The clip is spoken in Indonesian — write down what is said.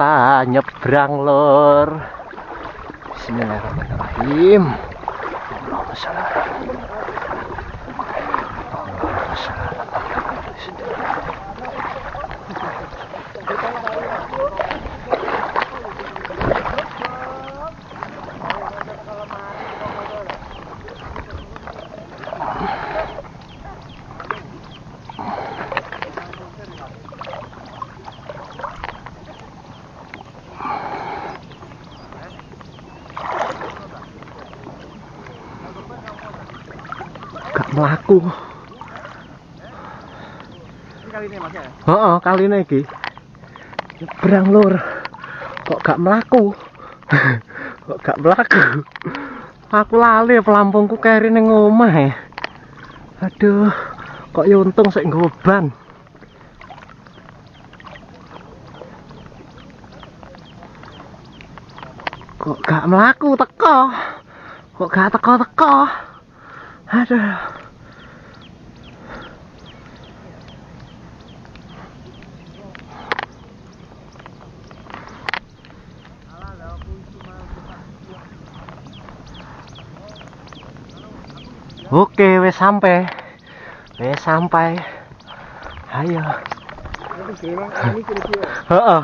kita nyebrang lor. Bismillahirrahmanirrahim. Allahumma shalli ala gak melaku. Kali ini Mas ya? Heeh, kali ini iki. Nyebrang lur. Kok gak melaku? Kok gak melaku? Aku lali pelampungku keri ning omah ya. Aduh, kok ya untung sik nggo ban. Kok gak melaku teko? Kok gak teko-teko? Aduh. Oke, wes sampai. Wes sampai. Ayo. Heeh.